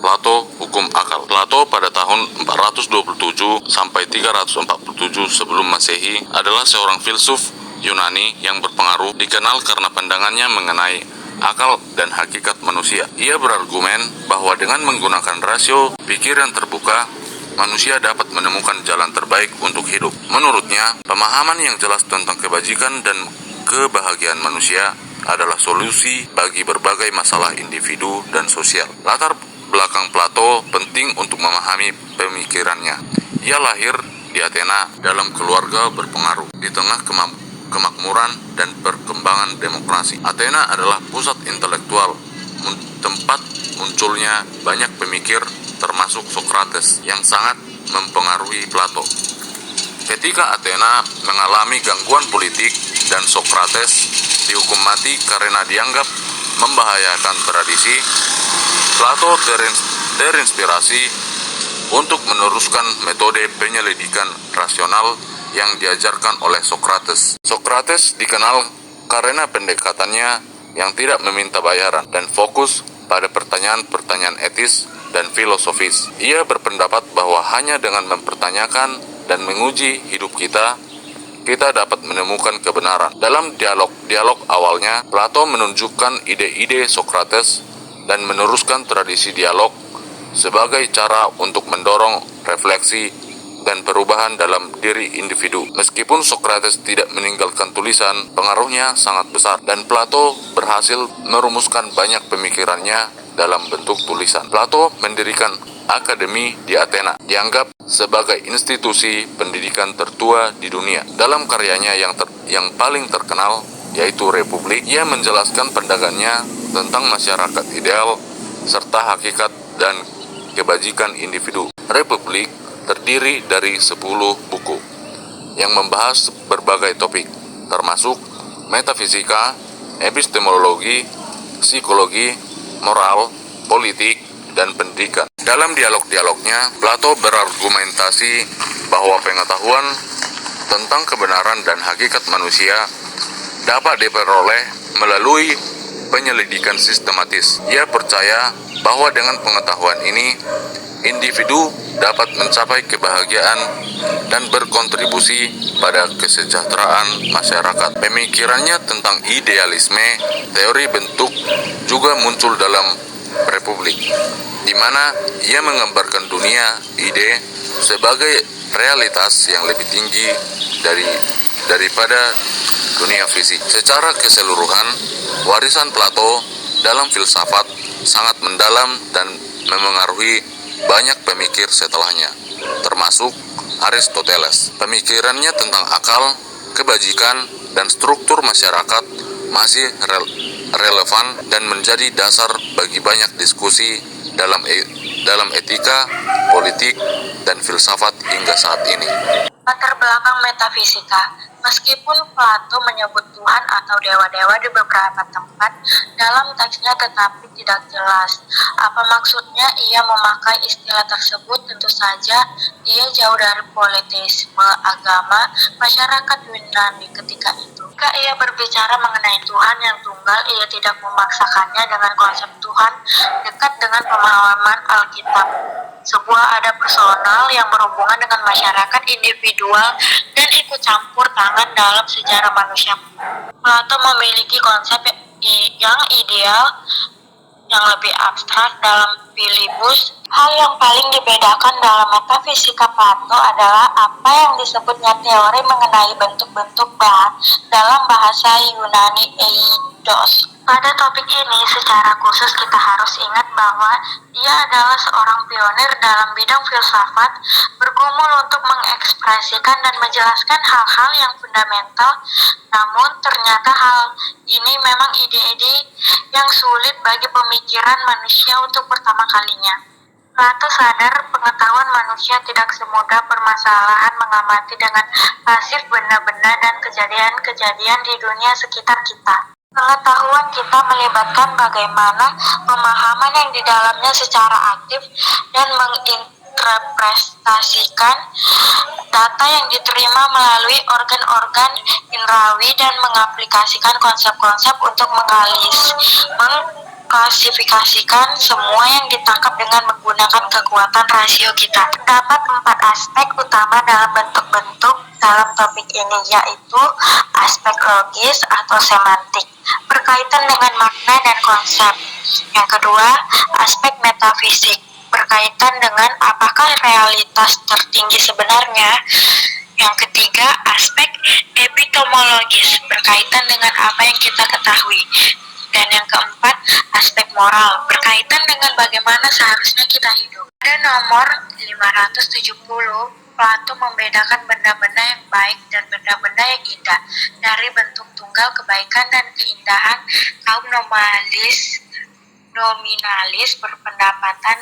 Plato hukum akal. Plato pada tahun 427 sampai 347 sebelum Masehi adalah seorang filsuf Yunani yang berpengaruh, dikenal karena pandangannya mengenai akal dan hakikat manusia. Ia berargumen bahwa dengan menggunakan rasio pikiran terbuka, manusia dapat menemukan jalan terbaik untuk hidup. Menurutnya, pemahaman yang jelas tentang kebajikan dan kebahagiaan manusia adalah solusi bagi berbagai masalah individu dan sosial. Latar belakang Plato penting untuk memahami pemikirannya. Ia lahir di Athena dalam keluarga berpengaruh di tengah kemakmuran dan perkembangan demokrasi. Athena adalah pusat intelektual, tempat munculnya banyak pemikir termasuk Socrates yang sangat mempengaruhi Plato. Ketika Athena mengalami gangguan politik dan Socrates dihukum mati karena dianggap membahayakan tradisi, Plato terinspirasi untuk meneruskan metode penyelidikan rasional yang diajarkan oleh Socrates. Socrates dikenal karena pendekatannya yang tidak meminta bayaran dan fokus pada pertanyaan-pertanyaan etis dan filosofis. Ia berpendapat bahwa hanya dengan mempertanyakan dan menguji hidup kita dapat menemukan kebenaran. Dalam dialog awalnya, Plato menunjukkan ide-ide Socrates dan meneruskan tradisi dialog sebagai cara untuk mendorong refleksi dan perubahan dalam diri individu. Meskipun Socrates tidak meninggalkan tulisan, pengaruhnya sangat besar dan Plato berhasil merumuskan banyak pemikirannya dalam bentuk tulisan. Plato mendirikan akademi di Athena, dianggap sebagai institusi pendidikan tertua di dunia. Dalam karyanya yang paling terkenal, yaitu Republik, ia menjelaskan pandangannya tentang masyarakat ideal serta hakikat dan kebajikan individu. Republik terdiri dari 10 buku yang membahas berbagai topik, termasuk metafisika, epistemologi, psikologi, moral, politik, dan pendidikan. Dalam dialog-dialognya, Plato berargumentasi bahwa pengetahuan tentang kebenaran dan hakikat manusia dapat diperoleh melalui penyelidikan sistematis. Ia percaya bahwa dengan pengetahuan ini, individu dapat mencapai kebahagiaan dan berkontribusi pada kesejahteraan masyarakat. Pemikirannya tentang idealisme, teori bentuk juga muncul dalam Republik, di mana ia menggambarkan dunia ide sebagai realitas yang lebih tinggi daripada dunia fisik. Secara keseluruhan, warisan Plato dalam filsafat sangat mendalam dan memengaruhi banyak pemikir setelahnya, termasuk Aristoteles. Pemikirannya tentang akal, kebajikan, dan struktur masyarakat masih relevan dan menjadi dasar bagi banyak diskusi dalam etika, politik, dan filsafat hingga saat ini. Latar belakang metafisika. Meskipun Plato menyebut Tuhan atau dewa-dewa di beberapa tempat dalam teksnya, tetapi tidak jelas apa maksudnya ia memakai istilah tersebut. Tentu saja ia jauh dari politisme agama masyarakat Yunani ketika itu. Jika ia berbicara mengenai Tuhan yang tunggal, ia tidak memaksakannya dengan konsep Tuhan dekat dengan pemahaman Alkitab. Sebuah ada personal yang berhubungan dengan masyarakat individual dan ikut campur tangan dalam sejarah manusia. Plato memiliki konsep yang ideal yang lebih abstrak dalam Philebus. Hal yang paling dibedakan dalam metafisika Plato adalah apa yang disebutnya teori mengenai bentuk-bentuk dalam bahasa Yunani eidos. Pada topik ini secara khusus kita harus ingat bahwa ia adalah seorang pionir dalam bidang filsafat, bergumul untuk mengekspresikan dan menjelaskan hal-hal yang fundamental. Namun ternyata hal ini memang ide-ide yang sulit bagi pemikiran manusia untuk pertama kalinya. Plato sadar pengetahuan manusia tidak semudah permasalahan mengamati dengan pasif benda-benda dan kejadian-kejadian di dunia sekitar kita. Pengetahuan kita melibatkan bagaimana pemahaman yang di dalamnya secara aktif dan menginterpretasikan data yang diterima melalui organ-organ indrawi dan mengaplikasikan konsep-konsep untuk mengklasifikasikan semua yang ditangkap dengan menggunakan kekuatan rasio kita. Terdapat 4 aspek utama dalam bentuk-bentuk dalam topik ini, yaitu aspek logis atau semantik, berkaitan dengan makna dan konsep. Yang kedua, aspek metafisik, berkaitan dengan apakah realitas tertinggi sebenarnya. Yang ketiga, aspek epistemologis, berkaitan dengan apa yang kita ketahui. Dan yang keempat, aspek moral, berkaitan dengan bagaimana seharusnya kita hidup. Pada nomor 570, Plato membedakan benda-benda yang baik dan benda-benda yang indah dari bentuk tunggal kebaikan dan keindahan. Kaum nominalis berpendapatan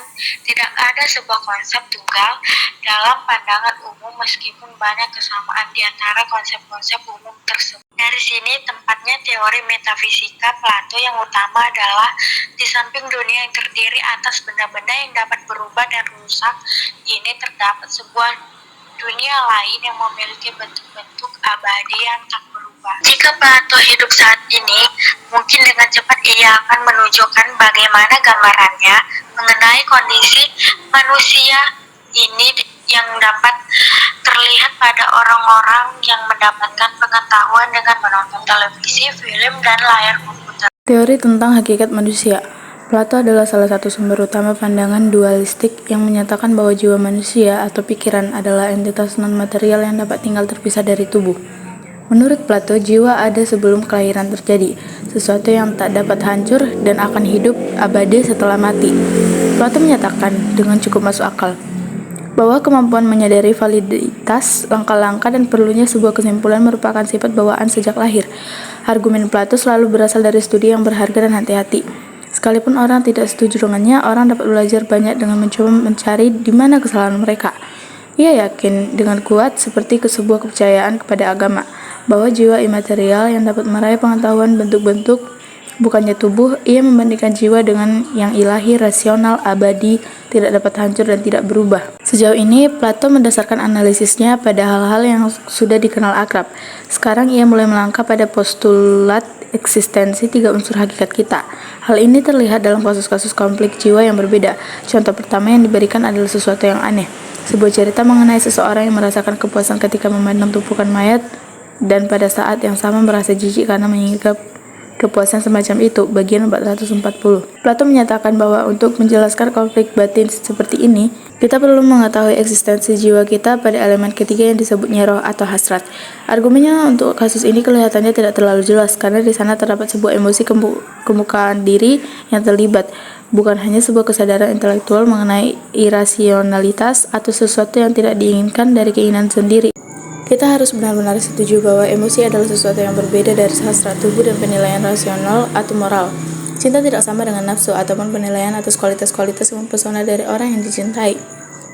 tidak ada sebuah konsep tunggal dalam pandangan umum meskipun banyak kesamaan di antara konsep-konsep umum tersebut. Dari sini tempatnya teori metafisika Plato yang utama adalah di samping dunia yang terdiri atas benda-benda yang dapat berubah dan rusak, ini terdapat sebuah dunia lain yang memiliki bentuk-bentuk abadi yang tak berubah. Jika Plato hidup saat ini, mungkin dengan cepat ia akan menunjukkan bagaimana gambarannya mengenai kondisi manusia ini yang dapat terlihat pada orang-orang yang mendapatkan pengetahuan dengan menonton televisi, film, dan layar komputer. Teori tentang hakikat manusia. Plato adalah salah satu sumber utama pandangan dualistik yang menyatakan bahwa jiwa manusia atau pikiran adalah entitas non-material yang dapat tinggal terpisah dari tubuh. Menurut Plato, jiwa ada sebelum kelahiran terjadi, sesuatu yang tak dapat hancur dan akan hidup abadi setelah mati. Plato menyatakan dengan cukup masuk akal bahwa kemampuan menyadari validitas langkah-langkah dan perlunya sebuah kesimpulan merupakan sifat bawaan sejak lahir. Argumen Plato selalu berasal dari studi yang berharga dan hati-hati. Sekalipun orang tidak setuju dengannya, orang dapat belajar banyak dengan mencoba mencari di mana kesalahan mereka. Ia yakin dengan kuat seperti sebuah kepercayaan kepada agama bahwa jiwa imaterial yang dapat meraih pengetahuan bentuk-bentuk bukannya tubuh. Ia membandingkan jiwa dengan yang ilahi, rasional, abadi, tidak dapat hancur dan tidak berubah. Sejauh ini, Plato mendasarkan analisisnya pada hal-hal yang sudah dikenal akrab. Sekarang ia mulai melangkah pada postulat eksistensi 3 unsur hakikat kita. Hal ini terlihat dalam kasus-kasus konflik jiwa yang berbeda. Contoh pertama yang diberikan adalah sesuatu yang aneh. Sebuah cerita mengenai seseorang yang merasakan kepuasan ketika memandang tumpukan mayat dan pada saat yang sama merasa jijik karena mengingat kepuasan semacam itu. Bagian 440. Plato menyatakan bahwa untuk menjelaskan konflik batin seperti ini, kita perlu mengetahui eksistensi jiwa kita pada elemen ketiga yang disebutnya roh atau hasrat. Argumennya untuk kasus ini kelihatannya tidak terlalu jelas karena di sana terdapat sebuah emosi kemukaan diri yang terlibat, bukan hanya sebuah kesadaran intelektual mengenai irasionalitas atau sesuatu yang tidak diinginkan dari keinginan sendiri. Kita harus benar-benar setuju bahwa emosi adalah sesuatu yang berbeda dari hasrat tubuh dan penilaian rasional atau moral. Cinta tidak sama dengan nafsu ataupun penilaian atas kualitas-kualitas mempesona dari orang yang dicintai.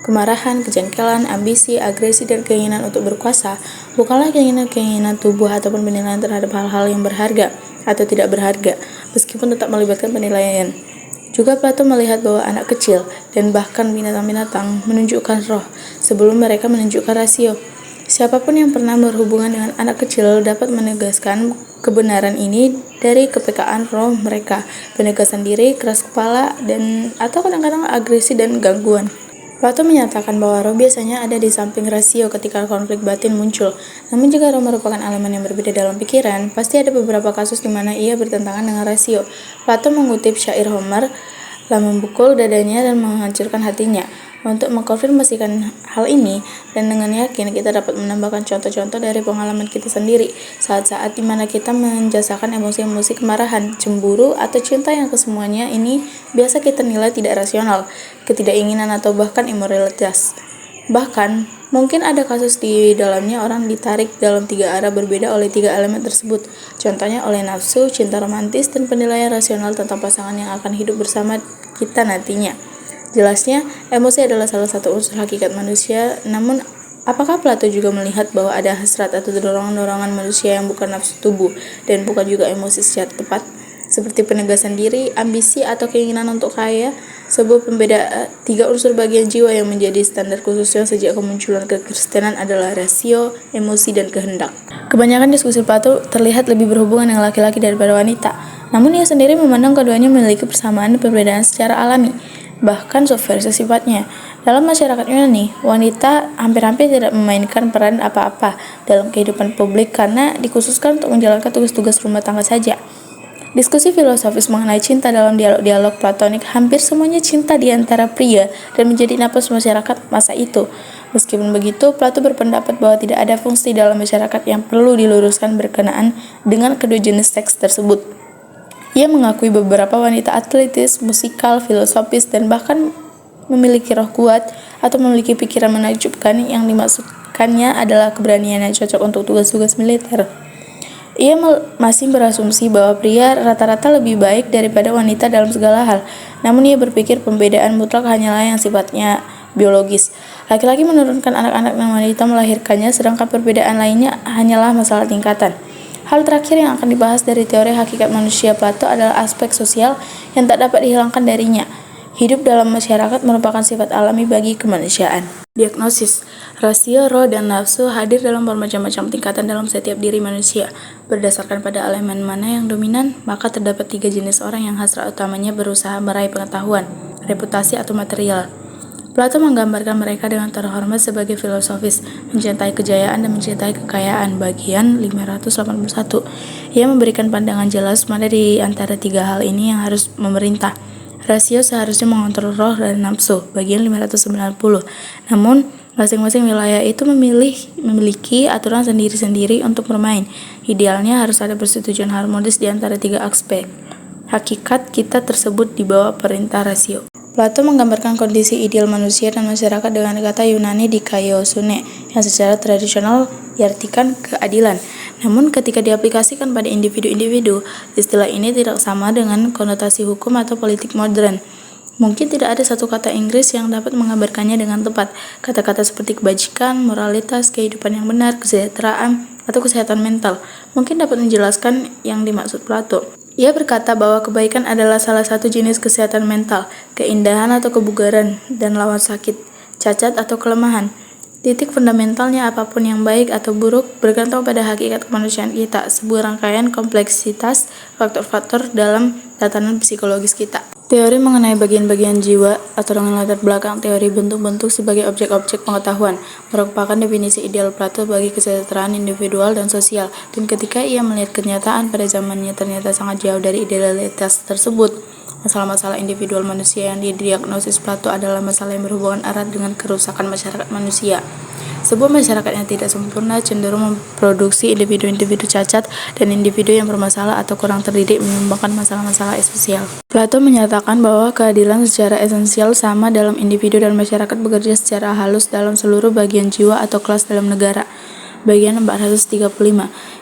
Kemarahan, kejengkelan, ambisi, agresi, dan keinginan untuk berkuasa bukanlah keinginan-keinginan tubuh ataupun penilaian terhadap hal-hal yang berharga atau tidak berharga, meskipun tetap melibatkan penilaian. Juga Plato melihat bahwa anak kecil dan bahkan binatang-binatang menunjukkan roh sebelum mereka menunjukkan rasio. Siapapun yang pernah berhubungan dengan anak kecil dapat menegaskan kebenaran ini dari kepekaan roh mereka, penegasan diri, keras kepala, dan atau kadang-kadang agresi dan gangguan. Plato menyatakan bahwa roh biasanya ada di samping rasio ketika konflik batin muncul. Namun jika roh merupakan elemen yang berbeda dalam pikiran, pasti ada beberapa kasus di mana ia bertentangan dengan rasio. Plato mengutip syair Homer, "Lah membukul dadanya dan menghancurkan hatinya." Untuk mengkonfirmasikan hal ini, dan dengan yakin kita dapat menambahkan contoh-contoh dari pengalaman kita sendiri, saat-saat dimana kita menjasakan emosi-emosi kemarahan, cemburu, atau cinta yang kesemuanya ini biasa kita nilai tidak rasional, ketidakinginan, atau bahkan imoralitas. Bahkan, mungkin ada kasus di dalamnya orang ditarik dalam 3 arah berbeda oleh 3 elemen tersebut, contohnya oleh nafsu, cinta romantis, dan penilaian rasional tentang pasangan yang akan hidup bersama kita nantinya. Jelasnya, emosi adalah salah satu unsur hakikat manusia, namun apakah Plato juga melihat bahwa ada hasrat atau dorongan-dorongan manusia yang bukan nafsu tubuh dan bukan juga emosi secara tepat, seperti penegasan diri, ambisi, atau keinginan untuk kaya? Sebuah pembeda 3 unsur bagian jiwa yang menjadi standar khususnya sejak kemunculan kekristenan adalah rasio, emosi, dan kehendak. Kebanyakan diskusi Plato terlihat lebih berhubungan dengan laki-laki daripada wanita. Namun ia sendiri memandang keduanya memiliki persamaan dan perbedaan secara alami, bahkan subversif sifatnya. Dalam masyarakat Yunani, wanita hampir-hampir tidak memainkan peran apa-apa dalam kehidupan publik karena dikhususkan untuk menjalankan tugas-tugas rumah tangga saja. Diskusi filosofis mengenai cinta dalam dialog-dialog platonik hampir semuanya cinta di antara pria dan menjadi napas masyarakat masa itu. Meskipun begitu, Plato berpendapat bahwa tidak ada fungsi dalam masyarakat yang perlu diluruskan berkenaan dengan kedua jenis seks tersebut. Ia mengakui beberapa wanita atletis, musikal, filosofis, dan bahkan memiliki roh kuat atau memiliki pikiran menakjubkan yang dimaksudkannya adalah keberanian yang cocok untuk tugas-tugas militer. Ia masih berasumsi bahwa pria rata-rata lebih baik daripada wanita dalam segala hal, namun ia berpikir pembedaan mutlak hanyalah yang sifatnya biologis. Laki-laki menurunkan anak-anak dan wanita melahirkannya, sedangkan perbedaan lainnya hanyalah masalah tingkatan. Hal terakhir yang akan dibahas dari teori hakikat manusia Plato adalah aspek sosial yang tak dapat dihilangkan darinya. Hidup dalam masyarakat merupakan sifat alami bagi kemanusiaan. Diagnosis, rasio roh dan nafsu hadir dalam bermacam-macam tingkatan dalam setiap diri manusia. Berdasarkan pada elemen mana yang dominan, maka terdapat 3 jenis orang yang hasrat utamanya berusaha meraih pengetahuan, reputasi atau material. Plato menggambarkan mereka dengan terhormat sebagai filosofis, mencintai kejayaan dan mencintai kekayaan. Bagian 581. Ia memberikan pandangan jelas mana di antara 3 hal ini yang harus memerintah. Rasio seharusnya mengontrol roh dan nafsu, bagian 590. Namun, masing-masing wilayah itu memiliki aturan sendiri-sendiri untuk bermain. Idealnya harus ada persetujuan harmonis di antara 3 aspek. Hakikat kita tersebut di bawah perintah rasio. Plato menggambarkan kondisi ideal manusia dan masyarakat dengan kata Yunani dikaiosune, yang secara tradisional diartikan keadilan. Namun ketika diaplikasikan pada individu-individu, istilah ini tidak sama dengan konotasi hukum atau politik modern. Mungkin tidak ada satu kata Inggris yang dapat menggambarkannya dengan tepat. Kata-kata seperti kebajikan, moralitas, kehidupan yang benar, kesejahteraan, atau kesehatan mental mungkin dapat menjelaskan yang dimaksud Plato. Ia berkata bahwa kebaikan adalah salah satu jenis kesehatan mental, keindahan atau kebugaran, dan lawan sakit, cacat atau kelemahan. Titik fundamentalnya apapun yang baik atau buruk bergantung pada hakikat kemanusiaan kita, sebuah rangkaian kompleksitas faktor-faktor dalam tatanan psikologis kita. Teori mengenai bagian-bagian jiwa atau dengan latar belakang teori bentuk-bentuk sebagai objek-objek pengetahuan merupakan definisi ideal Plato bagi kesejahteraan individual dan sosial, dan ketika ia melihat kenyataan pada zamannya ternyata sangat jauh dari idealitas tersebut. Masalah-masalah individual manusia yang didiagnosis Plato adalah masalah yang berhubungan erat dengan kerusakan masyarakat manusia. Sebuah masyarakat yang tidak sempurna cenderung memproduksi individu-individu cacat dan individu yang bermasalah atau kurang terdidik menyumbangkan masalah-masalah esensial. Plato menyatakan bahwa keadilan secara esensial sama dalam individu dan masyarakat bekerja secara halus dalam seluruh bagian jiwa atau kelas dalam negara. Bagian 435.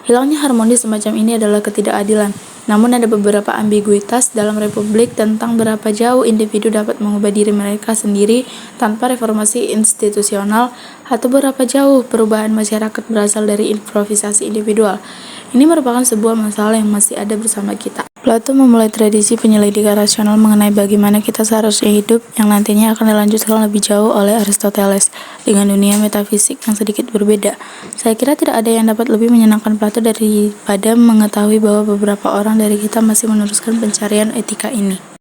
Hilangnya harmoni semacam ini adalah ketidakadilan. Namun ada beberapa ambiguitas dalam republik tentang berapa jauh individu dapat mengubah diri mereka sendiri tanpa reformasi institusional atau berapa jauh perubahan masyarakat berasal dari improvisasi individual. Ini merupakan sebuah masalah yang masih ada bersama kita. Plato memulai tradisi penyelidikan rasional mengenai bagaimana kita seharusnya hidup yang nantinya akan dilanjutkan lebih jauh oleh Aristoteles dengan dunia metafisik yang sedikit berbeda. Saya kira tidak ada yang dapat lebih menyenangkan Plato daripada mengetahui bahwa beberapa orang dari kita masih meneruskan pencarian etika ini.